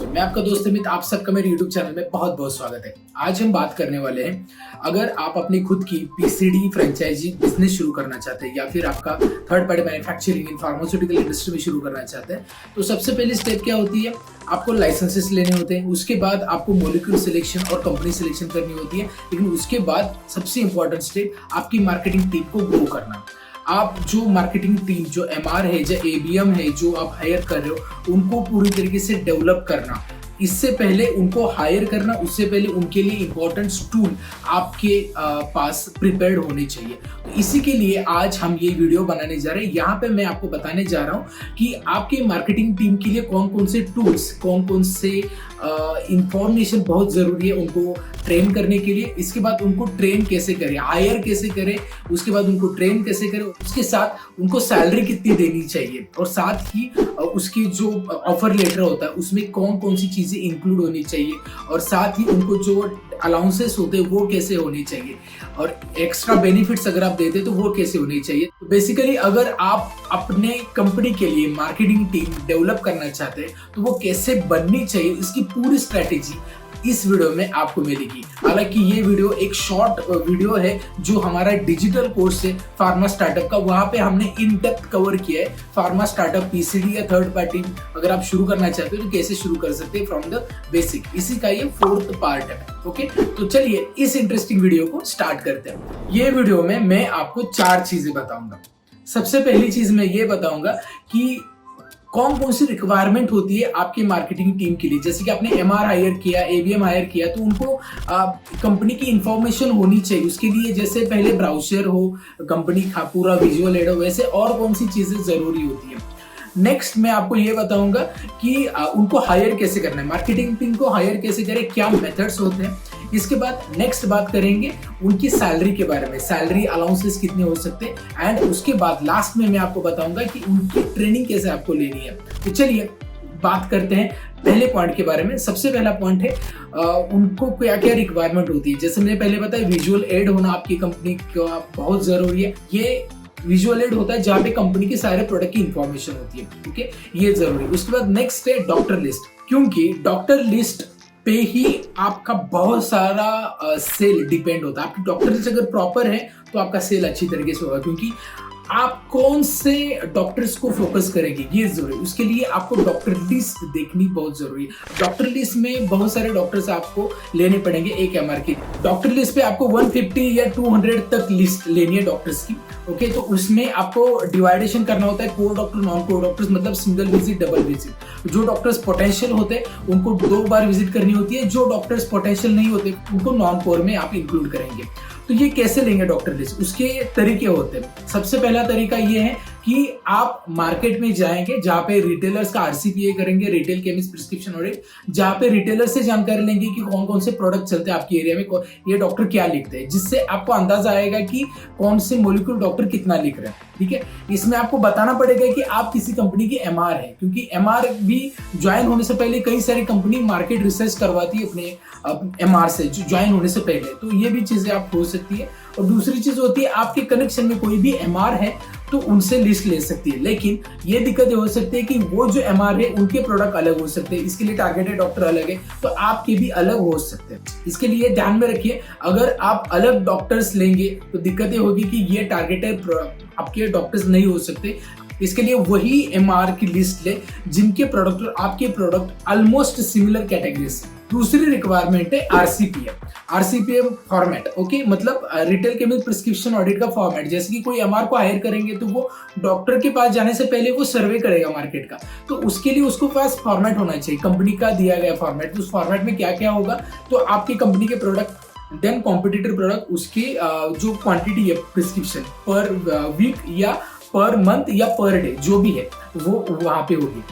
दोस्तों, मैं आपका दोस्त अमित, आप सबका मेरे YouTube चैनल में बहुत बहुत स्वागत है। आज हम बात करने वाले हैं, अगर आप अपनी खुद की पीसीडी फ्रेंचाइजी बिजनेस शुरू करना चाहते हैं या फिर आपका third party manufacturing in pharmaceutical industry में शुरू करना चाहते हैं, तो सबसे पहली स्टेप क्या होती है, आपको लाइसेंसेस लेने होते हैं। उसके बाद आपको मॉलिक्यूल सिलेक्शन और कंपनी सिलेक्शन करनी होती है। लेकिन उसके बाद सबसे इंपॉर्टेंट स्टेप आपकी मार्केटिंग टीम को ग्रो करना। आप जो मार्केटिंग टीम, जो एमआर है, जो एबीएम है, जो आप हायर कर रहे हो, उनको पूरी तरीके से डेवलप करना। इससे पहले उनको हायर करना, उससे पहले उनके लिए इंपॉर्टेंट टूल आपके पास प्रिपेयर्ड होने चाहिए। तो इसी के लिए आज हम ये वीडियो बनाने जा रहे हैं। यहाँ पे मैं आपको बताने जा रहा हूँ कि आपके मार्केटिंग टीम के लिए कौन कौन से टूल्स, कौन कौन से इंफॉर्मेशन बहुत ज़रूरी है उनको ट्रेन करने के लिए। इसके बाद उनको ट्रेन कैसे करें, हायर कैसे करें, उसके बाद उनको ट्रेन कैसे करें, उसके साथ उनको सैलरी कितनी देनी चाहिए, और साथ ही उसकी जो ऑफर लेटर होता है उसमें कौन कौन सी चीज़ें इंक्लूड होनी चाहिए, और साथ ही उनको जो अलाउंसेस होते हैं वो कैसे होने चाहिए, और एक्स्ट्रा बेनिफिट्स अगर आप देते हैं तो वो कैसे होने चाहिए। तो बेसिकली अगर आप अपने कंपनी के लिए मार्केटिंग टीम डेवलप करना चाहते हैं तो वो कैसे बननी चाहिए, इसकी पूरी स्ट्रैटेजी इस वीडियो में आपको मिलेगी। हालांकि ये वीडियो एक शॉर्ट वीडियो है जो हमारा डिजिटल कोर्स है फार्मा स्टार्टअप का, वहां पे हमने इन डेप्थ कवर किया है फार्मा स्टार्टअप पीसीडी या थर्ड पार्टी अगर आप शुरू करना चाहते हो तो कैसे शुरू कर सकते हैं फ्रॉम द बेसिक। इसी का ये 4th पार्ट है। ओके, तो चलिए इस इंटरेस्टिंग वीडियो को स्टार्ट करते हैं। ये वीडियो में मैं आपको 4 चीजें बताऊंगा। सबसे पहली चीज मैं ये बताऊंगा कि कौन कौन सी रिक्वायरमेंट होती है आपकी मार्केटिंग टीम के लिए। जैसे कि आपने एमआर हायर किया, एबीएम हायर किया, तो उनको कंपनी की इंफॉर्मेशन होनी चाहिए। उसके लिए जैसे पहले ब्राउचर हो, कंपनी का पूरा विजुअल एड हो, वैसे और कौन सी चीजें जरूरी होती है। नेक्स्ट मैं आपको ये बताऊंगा कि उनको हायर कैसे करना है, मार्केटिंग टीम को हायर कैसे करें, क्या मेथड्स होते हैं। इसके बाद नेक्स्ट बात करेंगे उनकी सैलरी के बारे में, सैलरी अलाउंसेस कितने हो सकते हैं, एंड उसके बाद लास्ट में मैं आपको बताऊंगा कि उनकी ट्रेनिंग कैसे आपको लेनी है। तो चलिए बात करते हैं पहले पॉइंट के बारे में। सबसे पहला पॉइंट है उनको क्या क्या रिक्वायरमेंट होती है। जैसे मैंने पहले बताया, विजुअल एड होना आपकी कंपनी का बहुत जरूरी है। ये विजुअल एड होता है जहाँ पे कंपनी के सारे प्रोडक्ट की इंफॉर्मेशन होती है। ओके, ये जरूरी। उसके बाद नेक्स्ट है डॉक्टर लिस्ट, क्योंकि डॉक्टर लिस्ट पे ही आपका बहुत सारा सेल डिपेंड होता है। आपकी डॉक्टर लिस्ट अगर प्रॉपर है तो आपका सेल अच्छी तरीके से होगा, क्योंकि आप कौन से डॉक्टर्स को फोकस करेंगे ये जरूरी। उसके लिए आपको डॉक्टर लिस्ट देखनी बहुत जरूरी है। डॉक्टर लिस्ट में बहुत सारे डॉक्टर्स आपको लेने पड़ेंगे एक एमआर की। डॉक्टर लिस्ट पे आपको 150 या 200 तक लिस्ट लेनी है डॉक्टर्स की। ओके, तो उसमें आपको डिवाइडेशन करना होता है core doctor, non core doctors, मतलब सिंगल विजिट, डबल विजिट। जो डॉक्टर्स पोटेंशियल होते हैं उनको 2 बार विजिट करनी होती है, जो डॉक्टर्स पोटेंशियल नहीं होते उनको नॉन कोर में आप इंक्लूड करेंगे। तो ये कैसे लेंगे डॉक्टर लिस्ट, उसके तरीके होते हैं। सबसे पहला तरीका ये है कि आप मार्केट में जाएंगे जहाँ पे रिटेलर्स का आरसीपीए करेंगे, रिटेल केमिस्ट प्रिस्क्रिप्शन ऑडिट, जहाँ पे रिटेलर से जानकारी लेंगे कि कौन कौन से प्रोडक्ट चलते हैं आपके एरिया में, ये डॉक्टर क्या लिखते हैं, जिससे आपको अंदाजा आएगा कि कौन से मॉलिक्यूल डॉक्टर कितना लिख रहे हैं। ठीक है, इसमें आपको बताना पड़ेगा कि आप किसी कंपनी की एमआर है, क्योंकि एमआर भी ज्वाइन होने से पहले कई सारी कंपनी मार्केट रिसर्च करवाती है अपने एमआर से ज्वाइन होने से पहले। तो ये भी चीजें आप हो सकती है। और दूसरी चीज होती है, आपके कनेक्शन में कोई भी एमआर है तो उनसे लिस्ट ले सकती है। लेकिन ये दिक्कतें हो सकती है कि वो जो एमआर है उनके प्रोडक्ट अलग हो सकते हैं, इसके लिए टारगेटेड डॉक्टर अलग है, तो आपके भी अलग हो सकते हैं। इसके लिए ध्यान में रखिए, अगर आप अलग डॉक्टर्स लेंगे तो दिक्कतें होगी कि ये टारगेटेड आपके डॉक्टर्स नहीं हो सकते। इसके लिए वही एमआर की लिस्ट ले जिनके प्रोडक्ट और आपके प्रोडक्ट ऑलमोस्ट सिमिलर कैटेगरी से। दूसरी रिक्वायरमेंट है आरसीपीए फॉर्मेट। ओके, मतलब रिटेल केमिस्ट प्रिस्क्रिप्शन ऑडिट का फॉर्मेट। जैसे कि कोई एमआर को हायर करेंगे तो वो डॉक्टर के पास जाने से पहले वो सर्वे करेगा मार्केट का, तो उसके लिए उसको पास फॉर्मेट होना चाहिए, कंपनी का दिया गया फॉर्मेट। तो उस फॉर्मेट में क्या क्या होगा, तो आपकी कंपनी के प्रोडक्ट, देन कॉम्पिटिटर प्रोडक्ट, उसकी जो क्वांटिटी है प्रिस्क्रिप्शन पर वीक या पर मंथ या पर डे जो भी है वो वहां पे होगी।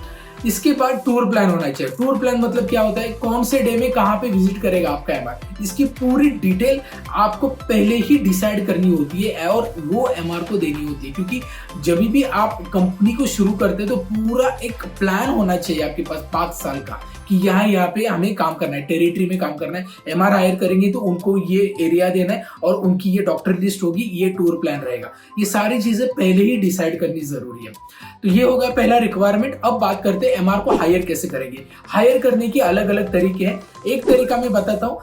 इसके बाद टूर प्लान होना चाहिए। टूर प्लान मतलब क्या होता है, कौन से डे में कहाँ पे विजिट करेगा आपका एमआर, इसकी पूरी डिटेल आपको पहले ही डिसाइड करनी होती है और वो एमआर को देनी होती है। क्योंकि जब भी आप कंपनी को शुरू करते हैं तो पूरा एक प्लान होना चाहिए आपके पास 5 साल का कि यहाँ पे हमें काम करना है, टेरिटरी में काम करना है। एमआर हायर करेंगे तो उनको ये एरिया देना है और उनकी ये डॉक्टर लिस्ट होगी, ये टूर प्लान रहेगा। ये सारी चीजें पहले ही डिसाइड करनी जरूरी है। तो ये होगा पहला रिक्वायरमेंट। अब बात करते हैं एमआर को हायर कैसे करेंगे। हायर करने के अलग अलग तरीके हैं। एक तरीका मैं बताता हूँ,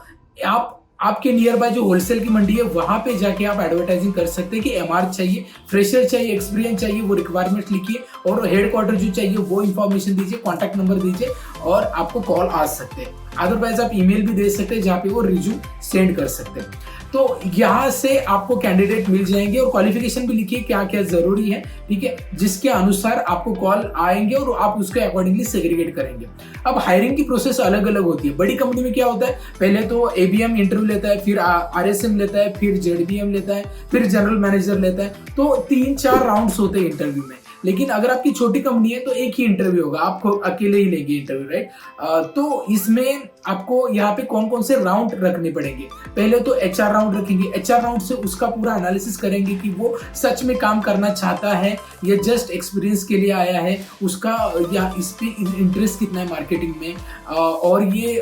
आपके नियर बाय जो होलसेल की मंडी है वहां पे जाके आप एडवर्टाइजिंग कर सकते हैं कि एमआर चाहिए, फ्रेशर चाहिए, एक्सपीरियंस चाहिए, वो रिक्वायरमेंट लिखिए और हेडक्वार्टर जो चाहिए वो इन्फॉर्मेशन दीजिए, कॉन्टैक्ट नंबर दीजिए और आपको कॉल आ सकते हैं। अदरवाइज आप ईमेल भी दे सकते हैं जहाँ पे वो रिज्यूम सेंड कर सकते हैं। तो यहाँ से आपको कैंडिडेट मिल जाएंगे और क्वालिफिकेशन भी लिखिए क्या क्या जरूरी है, ठीक है, जिसके अनुसार आपको कॉल आएंगे और आप उसके अकॉर्डिंगली सेग्रीगेट करेंगे। अब हायरिंग की प्रोसेस अलग अलग होती है। बड़ी कंपनी में क्या होता है, पहले तो एबीएम इंटरव्यू लेता है, फिर आरएसएम लेता है, फिर जेडबीएम लेता है, फिर जनरल मैनेजर लेता है। तो 3-4 राउंड्स होते हैं इंटरव्यू में। लेकिन अगर आपकी छोटी कंपनी है तो एक ही इंटरव्यू होगा, आपको अकेले ही लेंगे इंटरव्यू, राइट। तो इसमें आपको यहाँ पे कौन कौन से राउंड रखने पड़ेंगे। पहले तो एचआर राउंड रखेंगे। एचआर राउंड से उसका पूरा एनालिसिस करेंगे कि वो सच में काम करना चाहता है या जस्ट एक्सपीरियंस के लिए आया है, उसका या इस पे इंटरेस्ट कितना है मार्केटिंग में, और ये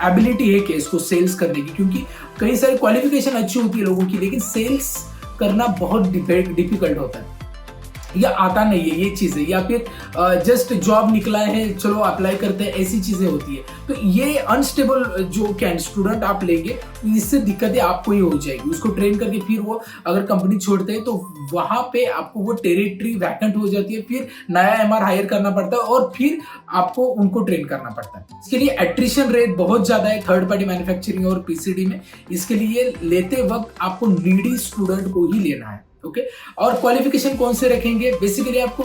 एबिलिटी है कि इसको सेल्स करने की, क्योंकि कई सारी क्वालिफिकेशन अच्छी होती है लोगों की लेकिन सेल्स करना बहुत डिफिकल्ट होता है या आता नहीं है ये चीजें, या फिर जस्ट जॉब निकला है चलो अप्लाई करते हैं, ऐसी चीजें होती है। तो ये अनस्टेबल जो स्टूडेंट आप लेंगे तो इससे दिक्कतें आपको ही हो जाएगी। उसको ट्रेन करके फिर वो अगर कंपनी छोड़ते हैं तो वहां पे आपको वो टेरिटरी वैकेंट हो जाती है, फिर नया एमआर हायर करना पड़ता है और फिर आपको उनको ट्रेन करना पड़ता है। इसके लिए एट्रिशन रेट बहुत ज्यादा है थर्ड पार्टी मैन्युफैक्चरिंग और पीसीडी में। इसके लिए लेते वक्त आपको नीडी स्टूडेंट को ही लेना है, ओके। और क्वालिफिकेशन कौन से रखेंगे, बेसिकली आपको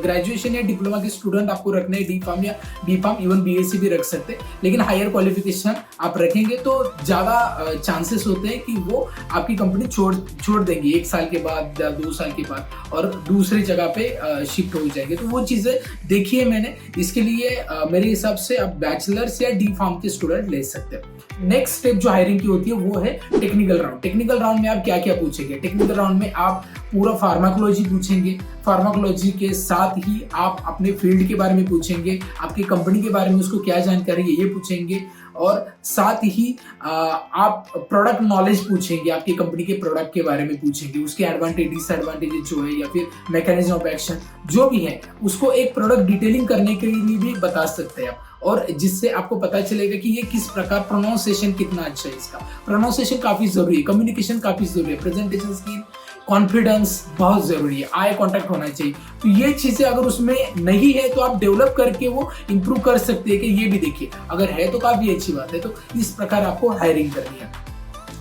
ग्रेजुएशन या डिप्लोमा के स्टूडेंट आपको रखने हैं, डी फार्म या बी फार्म, इवन बीएससी भी रख सकते हैं, लेकिन हायर क्वालिफिकेशन आप रखेंगे तो ज्यादा चांसेस होते हैं कि वो आपकी कंपनी छोड़ देंगे 1 साल के बाद, 2 साल के बाद, और दूसरी जगह पे शिफ्ट हो जाएंगे। तो वो चीजें देखिए मैंने। इसके लिए मेरे हिसाब से आप बैचलर्स या डी फार्म के स्टूडेंट ले सकते हैं। नेक्स्ट स्टेप जो हायरिंग की होती है वो है टेक्निकल राउंड। टेक्निकल राउंड में आप क्या क्या पूछेंगे। टेक्निकल राउंड में आप पूरा फार्माकोलॉजी पूछेंगे। फार्माकोलॉजी के साथ ही आप अपने फील्ड के बारे में पूछेंगे, आपकी कंपनी के बारे में उसको क्या जानकारी है ये पूछेंगे, और साथ ही आप प्रोडक्ट नॉलेज पूछेंगे, आपकी कंपनी के प्रोडक्ट के बारे में पूछेंगे, उसके एडवांटेज डिसएडवांटेजेस जो है या फिर मैकेनिज्म ऑफ एक्शन जो भी है उसको एक प्रोडक्ट डिटेलिंग करने के लिए भी बता सकते हैं आप, और जिससे आपको पता चलेगा कि ये किस प्रकार प्रोनाउंसिएशन कितना अच्छा है। इसका प्रोनाउंसिएशन काफी जरूरी है, कम्युनिकेशन काफी जरूरी है, प्रेजेंटेशन स्किल, कॉन्फिडेंस बहुत जरूरी है, आई कांटेक्ट होना चाहिए। तो ये चीजें अगर उसमें नहीं है तो आप डेवलप करके वो इंप्रूव कर सकते हैं कि ये भी देखिए, अगर है तो काफी अच्छी बात है। तो इस प्रकार आपको हायरिंग करनी है।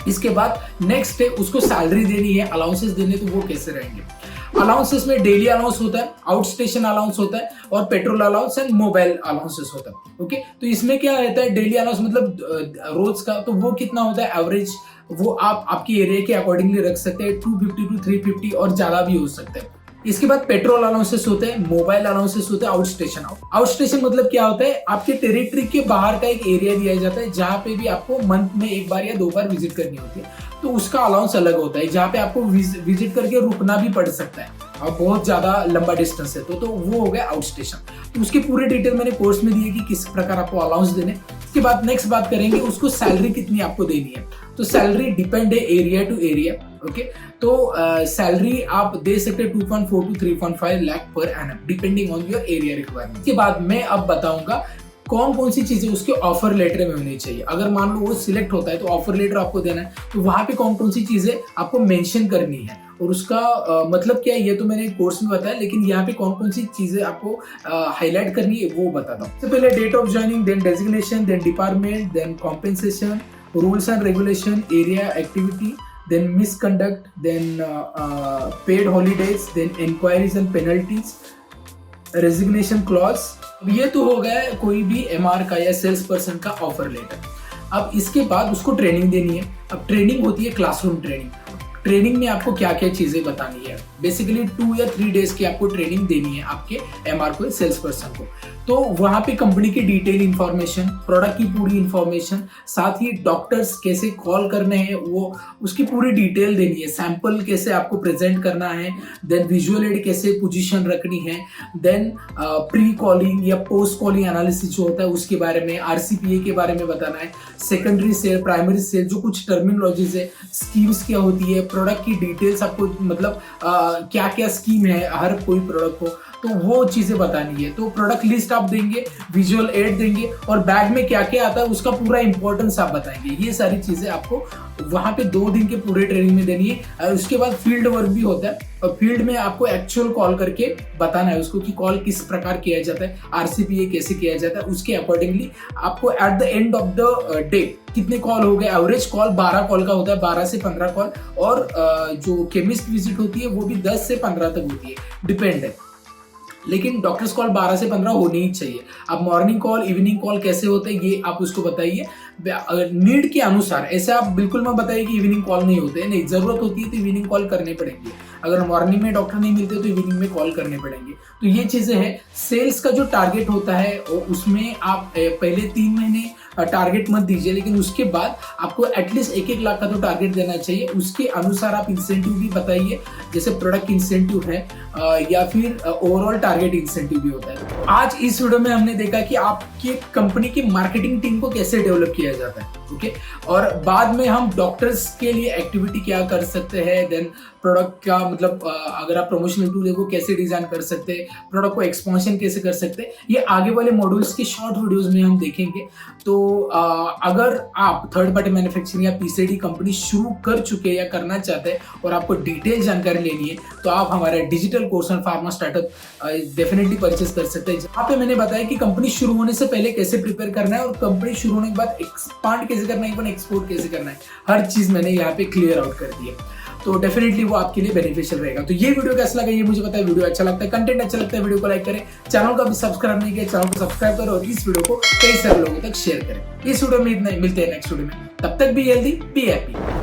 इसके बाद नेक्स्ट है उसको सैलरी देनी है, अलाउंसेस देने, तो वो कैसे रहेंगे। अलाउंसेस में डेली अलाउंस होता है, आउट स्टेशन अलाउंस होता है, और petrol allowance and mobile allowances होता है, ओके। तो इसमें क्या रहता है, डेली अलाउंस मतलब रोज का, तो वो कितना होता है एवरेज, वो आप आपकी एरिया के अकॉर्डिंगली रख सकते हैं, 250 to 350 और ज्यादा भी हो सकता है। इसके बाद पेट्रोल अलाउंसेस होते हैं, मोबाइल अलाउंसेस होते हैं, आउट स्टेशन मतलब क्या होता है, आपके टेरिटरी के बाहर का एक एरिया दिया जाता है जहां पे भी आपको मंथ में 1 बार या 2 बार विजिट करनी होती है, तो उसका अलाउंस अलग होता है, जहाँ पे आपको विजिट करके रुकना भी पड़ सकता है और बहुत ज्यादा लंबा डिस्टेंस है तो वो हो गया आउट स्टेशन। तो उसकी पूरी डिटेल मैंने कोर्स में दी है कि किस प्रकार आपको अलाउंस देने। इसके बाद नेक्स्ट बात करेंगे उसको सैलरी कितनी आपको देनी है। तो सैलरी डिपेंड है एरिया टू एरिया, ओके। तो सैलरी आप दे सकते हैं 2.4 to 3.5 lakh per annum depending on your area requirement. इसके बाद मैं अब बताऊंगा कौन कौन सी चीजें उसके ऑफर लेटर में होनी चाहिए। अगर मान लो वो सिलेक्ट होता है तो ऑफर लेटर आपको देना है, तो वहां पे कौन कौन सी चीजें आपको मेंशन करनी है और उसका मतलब क्या है ये तो मैंने कोर्स में बताया, लेकिन यहाँ पे कौन कौन सी चीजें आपको हाईलाइट करनी है वो बताता हूँ। तो पहले date of joining, then designation, then department, then compensation, rules and regulation, area activity, then misconduct, then paid holidays, then inquiries and penalties, resignation clause। ये तो हो गया कोई भी एमआर का या सेल्स पर्सन का ऑफर लेटर। अब इसके बाद उसको ट्रेनिंग देनी है। अब ट्रेनिंग होती है क्लासरूम ट्रेनिंग। ट्रेनिंग में आपको क्या क्या चीजें बतानी है। बेसिकली 2 या 3 डेज की आपको ट्रेनिंग देनी है आपके एमआर को, सेल्स पर्सन को। तो वहां पे कंपनी की डिटेल इंफॉर्मेशन, प्रोडक्ट की पूरी इंफॉर्मेशन, साथ ही डॉक्टर्स कैसे कॉल करने हैं वो उसकी पूरी डिटेल देनी है, सैंपल कैसे आपको प्रेजेंट करना है, देन विजुअल एड कैसे पोजीशन रखनी है, देन प्री कॉलिंग या पोस्ट कॉलिंग एनालिसिस जो होता है उसके बारे में, आरसीपीए के बारे में बताना है, सेकेंडरी सेल, प्राइमरी सेल, जो कुछ टर्मिनोलॉजीज है, स्कीम्स क्या होती है, प्रोडक्ट की डिटेल्स आपको मतलब क्या क्या स्कीम है हर कोई प्रोडक्ट को, तो वो चीजें बतानी है। तो प्रोडक्ट लिस्ट आप देंगे, विजुअल एड देंगे और बैग में क्या क्या आता है उसका पूरा इंपॉर्टेंस आप बताएंगे। ये सारी चीजें आपको वहां पे 2 दिन के पूरे ट्रेनिंग में देनी है। उसके बाद फील्ड वर्क भी होता है और फील्ड में आपको एक्चुअल कॉल करके बताना है उसको कि कॉल किस प्रकार किया जाता है, आरसीपीए कैसे किया जाता है, उसके अकॉर्डिंगली आपको at the end of the day कितने कॉल हो गए। एवरेज कॉल 12 कॉल का होता है, 12 से 15 कॉल, और जो केमिस्ट विजिट होती है वो भी 10 से 15 तक होती है, डिपेंड है। लेकिन डॉक्टर्स कॉल 12 से 15 होनी ही चाहिए। अब मॉर्निंग कॉल, इवनिंग कॉल कैसे होते हैं ये आप उसको बताइए नीड के अनुसार। ऐसे आप बिल्कुल मत बताइए कि इवनिंग कॉल नहीं होते हैं, नहीं, जरूरत होती है तो इवनिंग कॉल करने पड़ेंगे। अगर मॉर्निंग में डॉक्टर नहीं मिलते तो इवनिंग में कॉल करने पड़ेंगे। तो ये चीजें हैं। सेल्स का जो टारगेट होता है उसमें आप पहले 3 महीने टारगेट मत दीजिए, लेकिन उसके बाद आपको एटलीस्ट 1-1 लाख का तो टारगेट देना चाहिए। उसके अनुसार आप इंसेंटिव भी बताइए, जैसे प्रोडक्ट इंसेंटिव है या फिर ओवरऑल टारगेट इंसेंटिव भी होता है। आज इस वीडियो में हमने देखा कि आपकी कंपनी की मार्केटिंग टीम को कैसे डेवलप किया जाता है, ओके, और बाद में हम डॉक्टर्स के लिए एक्टिविटी क्या कर सकते हैं, देन प्रोडक्ट का मतलब अगर आप प्रमोशनल टूल है वो कैसे डिजाइन कर सकते हैं, प्रोडक्ट को एक्सपेंशन कैसे कर सकते हैं, ये आगे वाले मॉड्यूल्स के शॉर्ट वीडियोस में हम देखेंगे। तो अगर आप थर्ड पार्टी मैन्युफैक्चरिंग या पीसीडी कंपनी शुरू कर चुके हैं या करना चाहते हैं और आपको डिटेल जानकारी लेनी है तो आप हमारा digital course on pharma startup definitely purchase कर सकते हैं। जहाँ पे मैंने बताया कि कंपनी शुरू होने से पहले कैसे प्रिपेयर करना है और कंपनी शुरू होने के बाद एक्सपांड कैसे करना है, एक्सपोर्ट कैसे करना है, हर चीज मैंने यहाँ पे क्लियर आउट कर दी है। तो डेफिनेटली वो आपके लिए बेनिफिशियल रहेगा। तो ये वीडियो कैसा लगा ये मुझे बताएं। वीडियो अच्छा लगता है, कंटेंट अच्छा लगता है, वीडियो को लाइक करें, चैनल को अभी सब्सक्राइब नहीं किया चैनल को सब्सक्राइब करें और इस वीडियो को कई सारे लोगों तक शेयर करें। इस वीडियो में इतना ही, मिलते हैं नेक्स्ट वीडियो में, तब तक बी हेल्दी, बी हैप्पी।